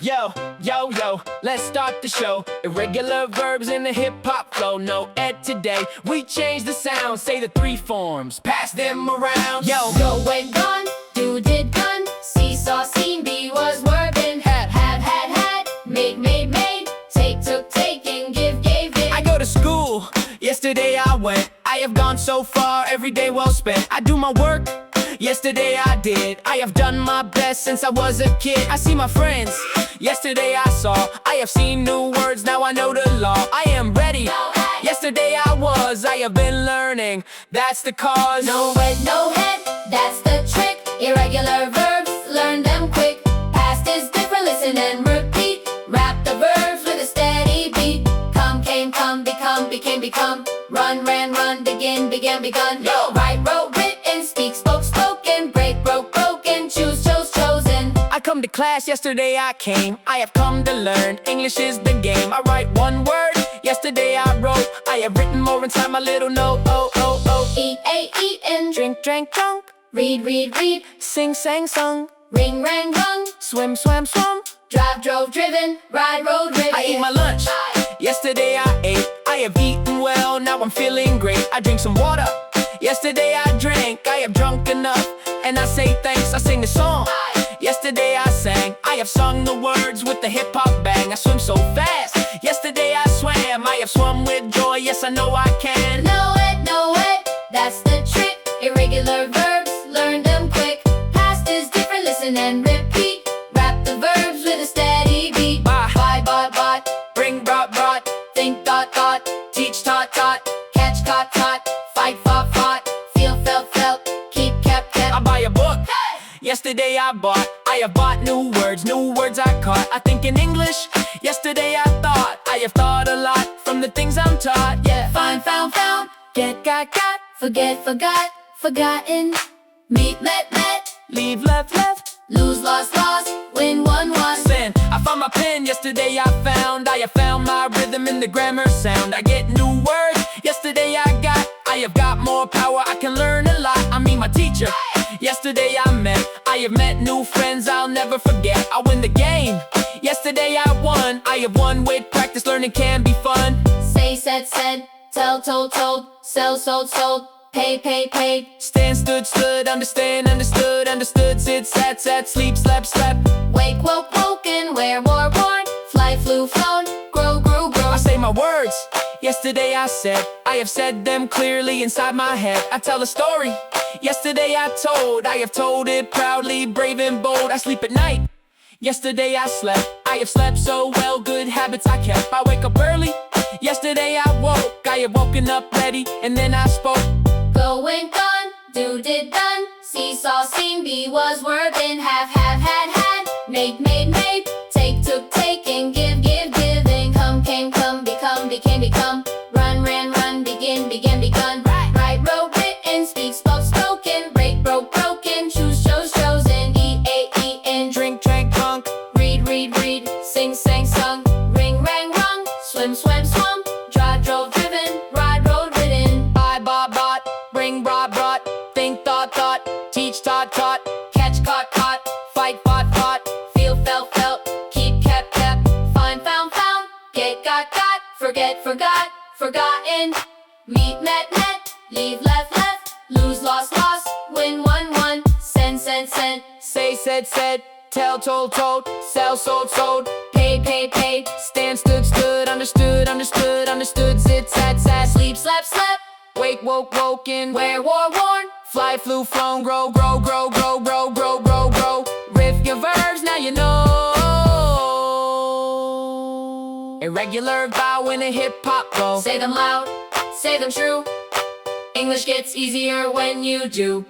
Yo, yo, yo, let's start the show. Irregular verbs in the hip-hop flow. No ed today, we change the sound. Say the three forms, pass them around. Yo, Go went gone, do did done, seesaw seen, be was were been, have had, made made, take took taking, give gave give. I go to school, yesterday I went. I have gone so far, every day well spent. I do my work, yesterday I did. I have done my best since I was a kid. I see my friends, yesterday I saw. I have seen new words, now I know the law. I am ready, yesterday I was. I have been learning, that's the cause. No head, no head, that's the trick. Irregular verbs, learn them quick. Past is different, listen and repeat. Rap the verbs with a steady beat. Come, came, come, become, became, become. Run, ran, run, begin, began, begun. Yo. Write, wrote, written, speak, spoke, spoken. Break, broke, broken. Choose, chose, chosen. I come to class, yesterday I came. I have come to learn, English is the game. I write one word, yesterday I wrote. I have written more inside my little note. Oh, oh, oh. Eat, ate, eaten. Drink, drank, drunk. Read, read, read. Sing, sang, sung. Ring, rang, rung. Swim, swam, swum. Drive, drove, driven. Ride, rode, ridden. I ate my lunch, yesterday I ate. I have eaten well, now I'm feeling great. I drink some water, yesterday I drank. I have drunk enough, and I say thanks. I sing the song, yesterday I sang. I have sung the words with the hip-hop bang. I swim so fast, yesterday I swam. I have swum with joy, yes I know I can. No it, that's the trick. Irregular verbs, learn them quick. Past is different, listen and repeat. Rap the verbs with a steady beat. Bye. Buy, bought, Bring, brought, think, thought, teach, taught, catch, caught, fight, fought, feel, felt, keep, kept. I buy a book, yesterday I bought. I have bought new words I caught. I think in English, yesterday I thought. I have thought a lot from the things I'm taught. Yeah, Find, found, get, got, forget, forgot, forgotten. Meet, met, leave, left. lose, lost, win, won. Sin, I found my pen, yesterday I found. I have found my rhythm in the grammar sound. I get new words, yesterday I have got more power, I can learn a lot. I mean my teacher, yesterday I met. I have met new friends I'll never forget. I win the game, yesterday I won. I have won with practice, learning can be fun. Say, said, tell, told, sell, sold, pay, paid. Stand, stood, understand, understood. Sit, sat, sleep, slept. Wake, woken, wear, wore, worn. Fly, flew, flown, grow, grew. I say my words, yesterday I said. I have said them clearly inside my head. I tell a story, yesterday I told. I have told it proudly, brave and bold. I sleep at night, yesterday I slept. I have slept so well, good habits I kept. I wake up early, yesterday I woke. I have woken up ready, and then I spoke. Go, went, gone, do, did, done. Seesaw, seen, be, was, were, been, have, had. Made, take, took, taking, give, giving. Come, came, come, became, become. Run, ran, run, begin, began, begun. Write, wrote, written, speak, spoke, spoken. Break, broke, broken. Choose, chose, chosen. Eat, ate, eaten. Drink, drank, drunk. Read, sing, sang, sung. Ring, rang, rung. Swim, swam, swum. Drive, drove, driven. Ride, rode, ridden. Buy, bought, bring, brought, think, thought, teach, taught, catch, caught, fight, fought, feel, felt, keep, kept, find, found, get, got, forget, forgot, forgotten. Meet, met, leave, left, lose, lost, win, won. Send, say, said, tell, told, sell, sold, paid. stand, stood, understood, sit, sat, Sleep, slept, wake, woken, wear, wore, worn. fly, flew, flown, grow. Riff your verbs, now you know. Irregular vowel in a hip-hop flow. Say them loud, say them true. English gets easier when you do.